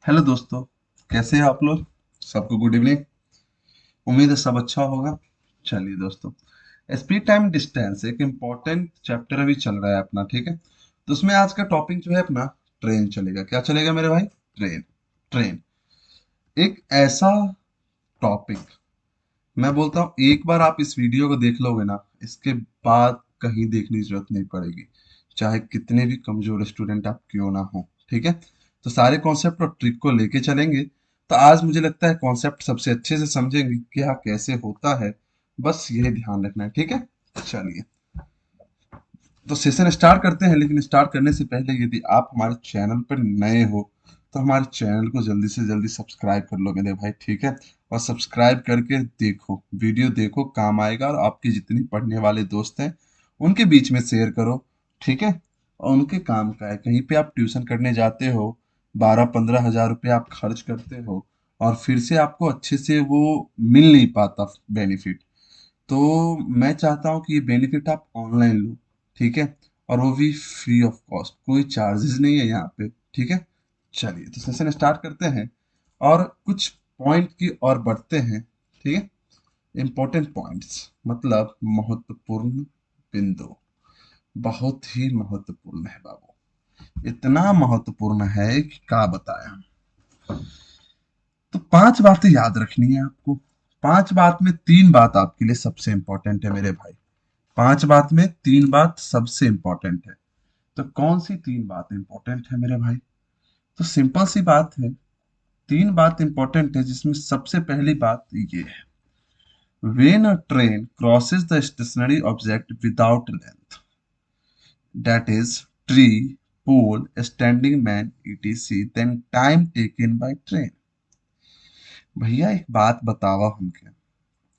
Hello दोस्तों, कैसे हैं आप लोग। सबको गुड इवनिंग। उम्मीद है सब अच्छा होगा। चलिए दोस्तों, स्पीड टाइम डिस्टेंस एक इम्पोर्टेंट चैप्टर अभी चल रहा है अपना, ठीक है। तो उसमें आज का टॉपिक जो है अपना ट्रेन चलेगा। क्या चलेगा मेरे भाई? ट्रेन। ट्रेन एक ऐसा टॉपिक, मैं बोलता हूँ एक बार आप इस वीडियो को देख लोगे ना, इसके बाद कहीं देखने की जरूरत नहीं पड़ेगी, चाहे कितने भी कमजोर स्टूडेंट आप क्यों ना हो, ठीक है। तो सारे कॉन्सेप्ट और ट्रिक को लेके चलेंगे। तो आज मुझे लगता है कॉन्सेप्ट सबसे अच्छे से समझेंगे क्या कैसे होता है, बस यही ध्यान रखना है, ठीक है। चलिए, तो सेशन स्टार्ट करते हैं, लेकिन स्टार्ट करने से पहले यदि आप हमारे चैनल पर नए हो तो हमारे चैनल को जल्दी से जल्दी सब्सक्राइब कर लो मेरे भाई, ठीक है। और सब्सक्राइब करके देखो, वीडियो देखो, काम आएगा। और आपके जितने पढ़ने वाले दोस्त हैं उनके बीच में शेयर करो, ठीक है। और उनके काम का है, कहीं पे आप ट्यूशन करने जाते हो, 12-15 हज़ार रुपये आप खर्च करते हो और फिर से आपको अच्छे से वो मिल नहीं पाता बेनिफिट। तो मैं चाहता हूँ कि ये बेनिफिट आप ऑनलाइन लो, ठीक है। और वो भी फ्री ऑफ कॉस्ट, कोई चार्जेस नहीं है यहाँ पे, ठीक है। चलिए, तो सेशन स्टार्ट करते हैं और कुछ पॉइंट की और बढ़ते हैं, ठीक है। इंपॉर्टेंट पॉइंट्स मतलब महत्वपूर्ण बिंदु, बहुत ही महत्वपूर्ण है बाबू। इतना महत्वपूर्ण है कि क्या बताया। तो 5 बातें याद रखनी है आपको। 5 बात में 3 बात आपके लिए सबसे इंपॉर्टेंट है मेरे भाई। 5 बात में 3 बात सबसे इंपॉर्टेंट है। तो कौन सी 3 बात इंपॉर्टेंट है मेरे भाई? तो सिंपल सी बात है, 3 बात इंपॉर्टेंट है जिसमें सबसे पहली बात ये है, when a train crosses the stationary object without length, that is tree, pole, standing man, etc, then time taken by train। भैया एक बात बताओ हमके,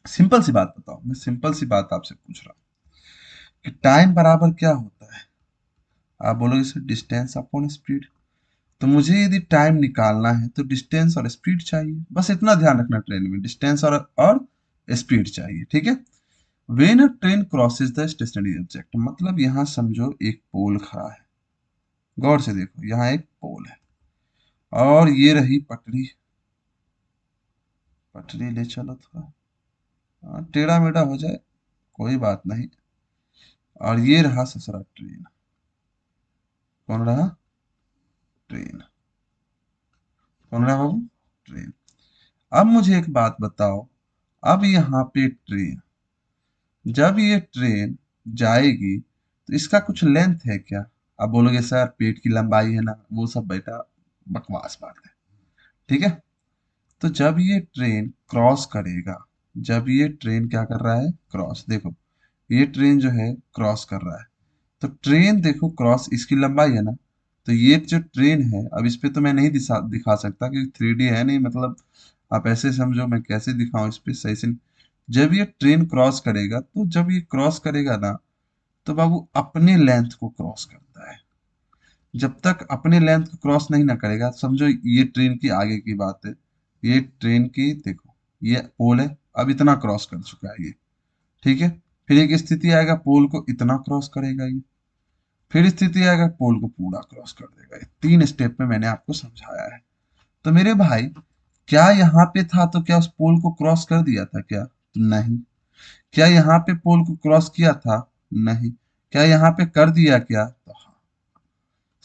सिंपल सी बात बताओ, मैं सिंपल सी बात आपसे पूछ रहा हूँ कि टाइम बराबर क्या होता है। आप बोलोगे सर डिस्टेंस अपॉन स्पीड। तो मुझे यदि टाइम निकालना है तो डिस्टेंस और स्पीड चाहिए, बस इतना ध्यान रखना, ट्रेन में डिस्टेंस और स्पीड चाहिए, ठीक है। When a train crosses the stationary object, मतलब यहाँ समझो एक पोल खड़ा है, गौर से देखो, यहाँ एक पोल है और ये रही पटरी। पटरी ले चलो थोड़ा, हाँ, टेढ़ा मेढ़ा हो जाए कोई बात नहीं। और ये रहा ससुरा ट्रेन। कौन रहा? ट्रेन। कौन रहा बाबू? ट्रेन। अब मुझे एक बात बताओ, अब यहाँ पे ट्रेन, जब ये ट्रेन जाएगी तो इसका कुछ लेंथ है क्या? आप बोलोगे सर पेट की लंबाई है ना, वो सब बेटा बकवास बात है, ठीक है। तो जब ये ट्रेन क्रॉस करेगा, जब ये ट्रेन क्या कर रहा है, क्रॉस, देखो ये ट्रेन जो है क्रॉस कर रहा है, तो ट्रेन देखो क्रॉस, इसकी लंबाई है ना। तो ये जो ट्रेन है, अब इस पे तो मैं नहीं दिखा सकता क्योंकि 3D है नहीं, मतलब आप ऐसे समझो, मैं कैसे दिखाऊं इस पे सही से। जब ये ट्रेन क्रॉस करेगा, तो जब ये क्रॉस करेगा ना, तो बाबू अपने लेंथ को क्रॉस करता है। जब तक अपने लेंथ को क्रॉस नहीं ना करेगा, समझो ये ट्रेन की आगे की बात है, ये ट्रेन की देखो, ये पोल है, अब इतना क्रॉस कर चुका है ये, ठीक है। फिर एक स्थिति आएगा पोल को इतना क्रॉस करेगा ये, फिर स्थिति आएगा पोल को पूरा क्रॉस कर देगा। ये 3 स्टेप में मैंने आपको समझाया है। तो मेरे भाई, क्या यहाँ पे था तो क्या उस पोल को क्रॉस कर दिया था क्या? नहीं। क्या यहाँ पे पोल को क्रॉस किया था? नहीं। क्या यहाँ पे कर दिया क्या? तो हाँ।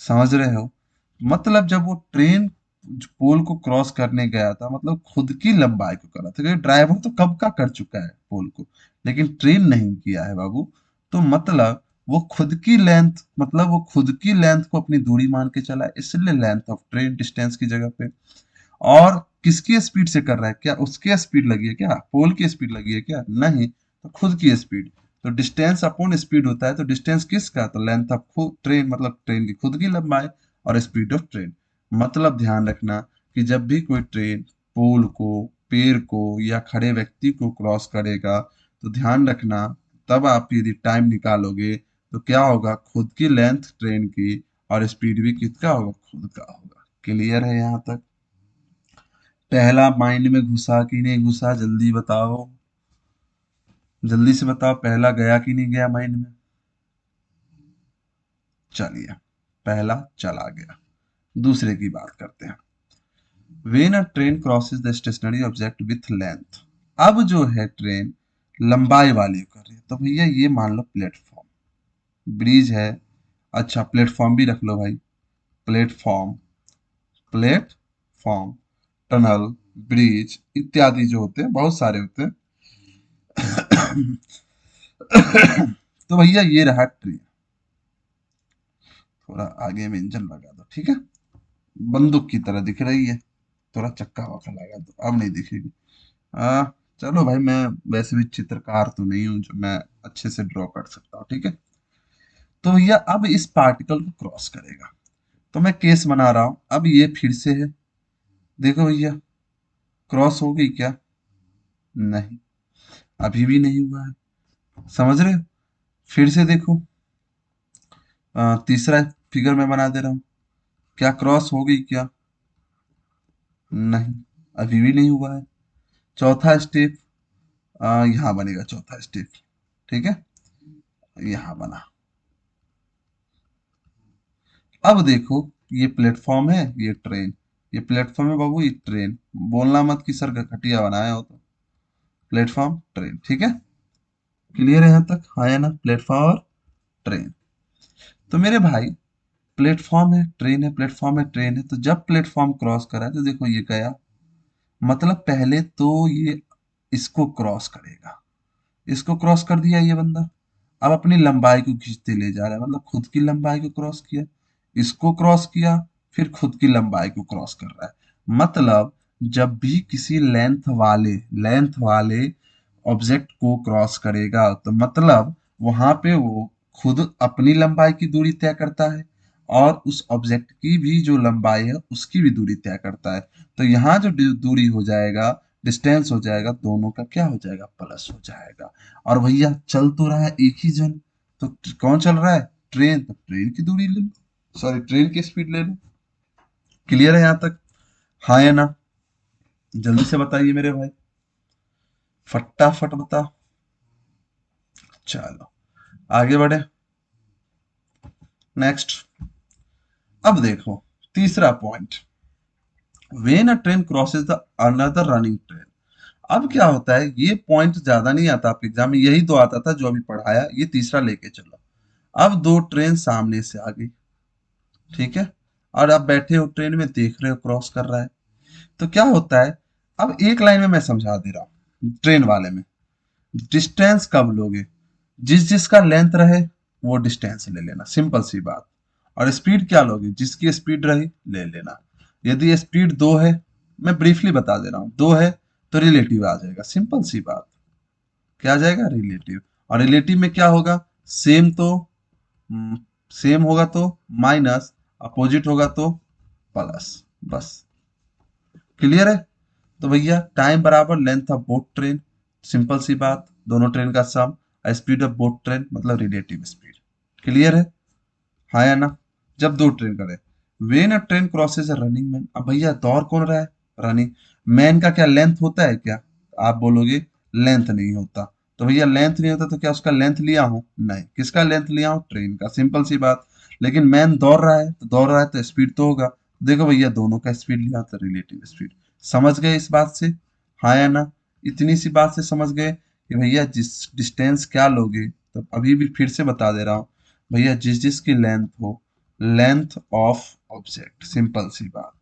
समझ रहे हो? मतलब जब वो ट्रेन पोल को क्रॉस करने गया था, मतलब खुद की लंबाई को करा था, क्योंकि ड्राइवर तो कब का कर चुका है पोल को, लेकिन ट्रेन नहीं किया है बाबू। तो मतलब वो खुद की लेंथ, मतलब वो खुद की लेंथ को अपनी दूरी मान के चला है, इसलिए लेंथ ऑफ ट्रेन डिस्टेंस की जगह पे। और किसकी स्पीड से कर रहा है? क्या उसकी स्पीड लगी है क्या? पोल की स्पीड लगी है क्या? नहीं, तो खुद की स्पीड। तो डिस्टेंस अपॉन स्पीड होता है, तो डिस्टेंस किसका? तो लेंथ ऑफ खुद ट्रेन, मतलब ट्रेन की खुद की लंबाई और स्पीड ऑफ ट्रेन। मतलब ध्यान रखना कि जब भी कोई ट्रेन पोल को, पेड़ को या खड़े व्यक्ति को क्रॉस करेगा, तो ध्यान रखना, तब आप यदि टाइम निकालोगे तो क्या होगा, खुद की लेंथ ट्रेन की और स्पीड भी किसका होगा, खुद का होगा। क्लियर है यहाँ तक? पहला माइंड में घुसा कि नहीं घुसा, जल्दी बताओ, जल्दी से बताओ, पहला गया कि नहीं गया माइंड में? चलिए, पहला चला गया। दूसरे की बात करते हैं। When a train crosses the stationary object with length. अब जो है ट्रेन लंबाई वाली कर रही है, तो भैया ये मान लो प्लेटफॉर्म, ब्रिज है, अच्छा प्लेटफॉर्म भी रख लो भाई, प्लेटफॉर्म, प्लेटफॉर्म, टनल, ब्रिज इत्यादि जो होते हैं बहुत सारे होते हैं। तो भैया ये रहा ट्रेन, थोड़ा आगे में इंजन लगा दो, ठीक है, बंदूक की तरह दिख रही है, थोड़ा चक्का वक्का लगा दो, अब नहीं दिखेगी। आ, चलो भाई, मैं वैसे भी चित्रकार तो नहीं हूं जो मैं अच्छे से ड्रॉ कर सकता हूँ, ठीक है। तो भैया अब इस पार्टिकल को क्रॉस करेगा, तो मैं केस बना रहा हूं, अब ये फिर से है, देखो भैया क्रॉस हो गई क्या? नहीं, अभी भी नहीं हुआ है, समझ रहे हो? फिर से देखो, तीसरा फिगर मैं बना दे रहा हूँ, क्या क्रॉस हो गई क्या? नहीं, अभी भी नहीं हुआ है। चौथा स्टेप, यहाँ बनेगा चौथा स्टेप, ठीक है, यहाँ बना। अब देखो, ये प्लेटफॉर्म है, ये ट्रेन, ये प्लेटफॉर्म है बाबू, ये ट्रेन, बोलना मत कि सर घटिया बनाया हो तो, प्लेटफॉर्म ट्रेन, ठीक है, क्लियर है यहाँ तक? हाँ या ना, प्लेटफॉर्म और ट्रेन। तो मेरे भाई, प्लेटफॉर्म है, ट्रेन है, प्लेटफॉर्म है, ट्रेन है, तो जब प्लेटफॉर्म क्रॉस करा है तो देखो ये गया, मतलब पहले तो ये इसको क्रॉस करेगा, इसको क्रॉस कर दिया ये बंदा, अब अपनी लंबाई को खींचते ले जा रहा है, मतलब खुद की लंबाई को क्रॉस किया, इसको क्रॉस किया, फिर खुद की लंबाई को क्रॉस कर रहा है। मतलब जब भी किसी लेंथ वाले ऑब्जेक्ट को क्रॉस करेगा, तो मतलब वहां पे वो खुद अपनी लंबाई की दूरी तय करता है, और उस ऑब्जेक्ट की भी जो लंबाई है उसकी भी दूरी तय करता है। तो यहाँ जो दूरी हो जाएगा, डिस्टेंस हो जाएगा, दोनों का क्या हो जाएगा? प्लस हो जाएगा। और भैया चल तो रहा है एक ही जन, तो कौन चल रहा है? ट्रेन, तो ट्रेन की दूरी ले लो, सॉरी ट्रेन की स्पीड ले लो। क्लियर है यहाँ तक? हाँ या ना? जल्दी से बताइए मेरे भाई, फटाफट बताओ। चलो आगे बढ़े, नेक्स्ट। अब देखो तीसरा point, when a train crosses the another running train. अब क्या होता है, ये पॉइंट ज्यादा नहीं आता आपके एग्जाम में, यही दो आता था जो अभी पढ़ाया, ये तीसरा लेके चलो। अब दो ट्रेन सामने से आ गई, ठीक है, और आप बैठे हो ट्रेन में, देख रहे हो क्रॉस कर रहा है, तो क्या होता है, अब एक लाइन में मैं समझा दे रहा हूँ ट्रेन वाले में, डिस्टेंस कब लोगे? जिस जिसका लेंथ रहे वो डिस्टेंस ले लेना, सिंपल सी बात। और स्पीड क्या लोगे? जिसकी स्पीड रही ले लेना। यदि स्पीड दो है, मैं ब्रीफली बता दे रहा हूँ, दो है तो रिलेटिव आ जाएगा, सिंपल सी बात। क्या आ जाएगा? रिलेटिव। और रिलेटिव में क्या होगा? सेम तो सेम होगा तो माइनस, अपोजिट होगा तो प्लस, बस। क्लियर है? तो भैया टाइम बराबर length of both train, simple सी बात, दोनों ट्रेन का sum, speed of both train मतलब रिलेटिव स्पीड। क्लियर है? हाँ या ना? जब दो ट्रेन करे, when a train crosses a running man. अब भैया दौड़ कौन रहा है? रनिंग मैन का क्या लेंथ होता है क्या? आप बोलोगे लेंथ नहीं होता, तो भैया लेंथ नहीं होता तो क्या उसका लेंथ लिया हूं? नहीं, किसका लेंथ लिया हूं? ट्रेन का, सिंपल सी बात। लेकिन मैन दौड़ रहा है, तो दौड़ रहा है तो स्पीड तो होगा, देखो भैया दोनों का स्पीड लिया तो रिलेटिव स्पीड। समझ गए इस बात से? हाँ या ना? इतनी सी बात से समझ गए कि भैया जिस डिस्टेंस क्या लोगे, तो अभी भी फिर से बता दे रहा हूँ, भैया जिस जिसकी लेंथ हो, लेंथ ऑफ ऑब्जेक्ट, सिंपल सी बात।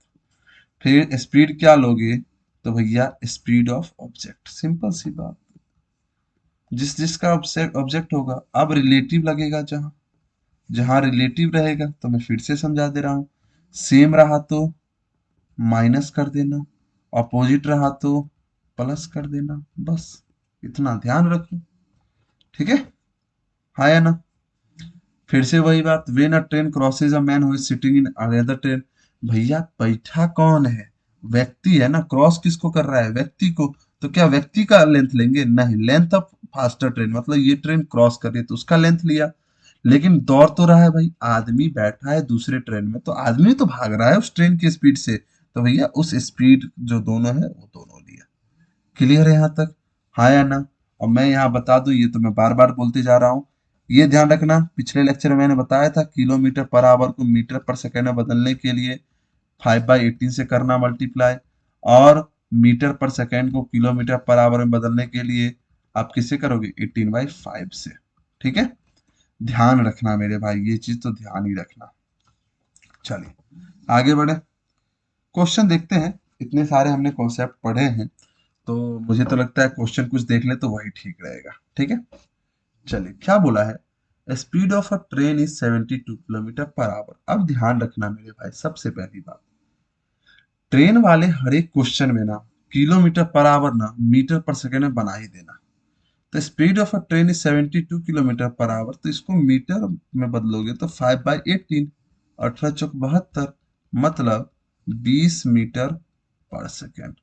फिर स्पीड क्या लोगे? तो भैया स्पीड ऑफ ऑब्जेक्ट, सिंपल सी बात। जिस जिसका ऑब्जेक्ट ऑब्जेक्ट होगा, अब रिलेटिव लगेगा, जहां जहां रिलेटिव रहेगा, तो मैं फिर से समझा दे रहा हूं, सेम रहा तो माइनस कर देना, अपोजिट रहा तो प्लस कर देना, बस इतना ध्यान रखो, ठीक है। हाँ या ना? फिर से वही बात, when a train crosses a man who is sitting in another train. भैया बैठा कौन है? व्यक्ति है ना, क्रॉस किसको कर रहा है? व्यक्ति को। तो क्या व्यक्ति का लेंथ लेंगे? नहीं, लेंथ ऑफ फास्टर ट्रेन, मतलब ये ट्रेन क्रॉस कर रही है तो उसका लेंथ लिया। लेकिन दौड़ तो रहा है भाई, आदमी बैठा है दूसरे ट्रेन में, तो आदमी तो भाग रहा है उस ट्रेन की स्पीड से, तो भैया उस स्पीड जो दोनों है वो दोनों लिया। क्लियर है यहाँ तक? हाँ या ना? और मैं यहाँ बता दूं, ये तो मैं बार बार बोलते जा रहा हूँ, ये ध्यान रखना, पिछले लेक्चर में मैंने बताया था किलोमीटर पर आवर को मीटर पर सेकंड में बदलने के लिए 5/18 से करना मल्टीप्लाई, और मीटर पर सेकेंड को किलोमीटर पर आवर में बदलने के लिए आप किससे करोगे, 18/5 से। ठीक है, ध्यान रखना मेरे भाई, ये चीज तो ध्यान ही रखना। चलिए आगे बढ़े, क्वेश्चन देखते हैं। इतने सारे हमने कॉन्सेप्ट पढ़े हैं, तो मुझे तो लगता है क्वेश्चन कुछ देख ले तो वही ठीक रहेगा। ठीक है, चलिए क्या बोला है, speed of a train is 72 kilometre per our. अब ध्यान रखना मेरे भाई, सबसे पहली बात, ट्रेन वाले हर एक क्वेश्चन में ना किलोमीटर पर आवर ना मीटर पर सेकेंड में बना ही देना। तो speed of a train is 72 kilometre per our, तो इसको मीटर में बदलोगे तो 5/18, 18×4 = 72, मतलब 20 metre per second.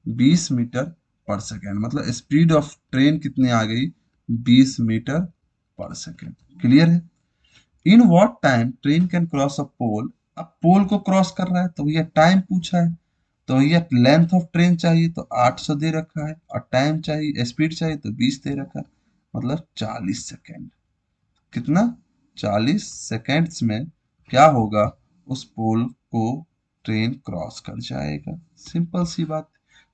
20 metre per second, मतलब स्पीड ऑफ ट्रेन कितनी आ गई, 20 मीटर पर सेकेंड। क्लियर है। In what time train can cross a pole. अब पोल को क्रॉस कर रहा है तो भैया टाइम पूछा है, तो भैया लेंथ ऑफ ट्रेन चाहिए तो 800 दे रखा है, और टाइम चाहिए स्पीड चाहिए तो 20 दे रखा है, मतलब 40 सेकेंड। कितना, 40 सेकेंड्स में क्या होगा, उस पोल को ट्रेन क्रॉस कर जाएगा। सिंपल सी बात,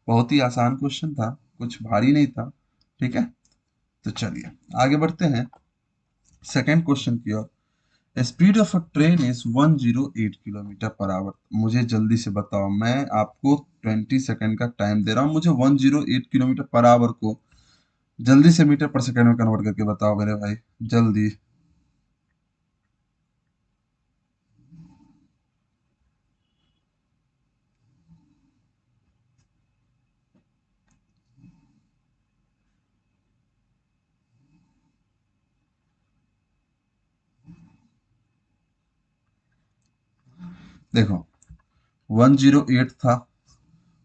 बहुत ही आसान क्वेश्चन था, कुछ भारी नहीं था। ठीक है, तो चलिए आगे बढ़ते हैं सेकेंड क्वेश्चन की ओर। Speed of a train is 108 kilometre per hour. मुझे जल्दी से बताओ, मैं आपको 20 सेकेंड का टाइम दे रहा हूँ, मुझे 108 किलोमीटर पर आवर को जल्दी से मीटर पर सेकेंड में कन्वर्ट करके बताओ मेरे भाई, जल्दी। देखो 108 था,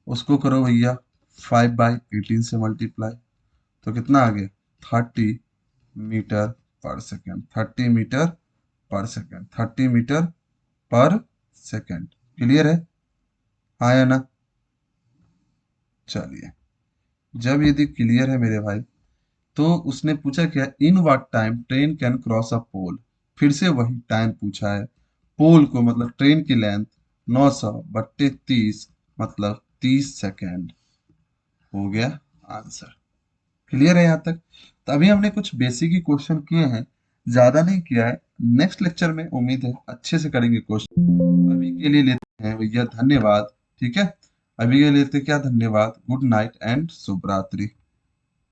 उसको करो भैया 5/18 से मल्टीप्लाई, तो कितना आ गया, 30 metre per second. 30 metre per second, 30 metre per second. Clear है, हाँ या ना। चलिए, जब यदि क्लियर है मेरे भाई, तो उसने पूछा क्या, in what time train can cross a pole. फिर से वही टाइम पूछा है, पोल को मतलब ट्रेन की लेंथ 900/30, मतलब 30 सेकेंड। हो गया आंसर। क्लियर है यहाँ तक। तो अभी हमने कुछ बेसिक ही क्वेश्चन किए हैं, ज्यादा नहीं किया है। नेक्स्ट लेक्चर में उम्मीद है अच्छे से करेंगे क्वेश्चन। अभी के लिए लेते हैं भैया धन्यवाद। ठीक है, अभी के लिए लेते क्या, धन्यवाद, गुड नाइट एंड शुभ रात्रि।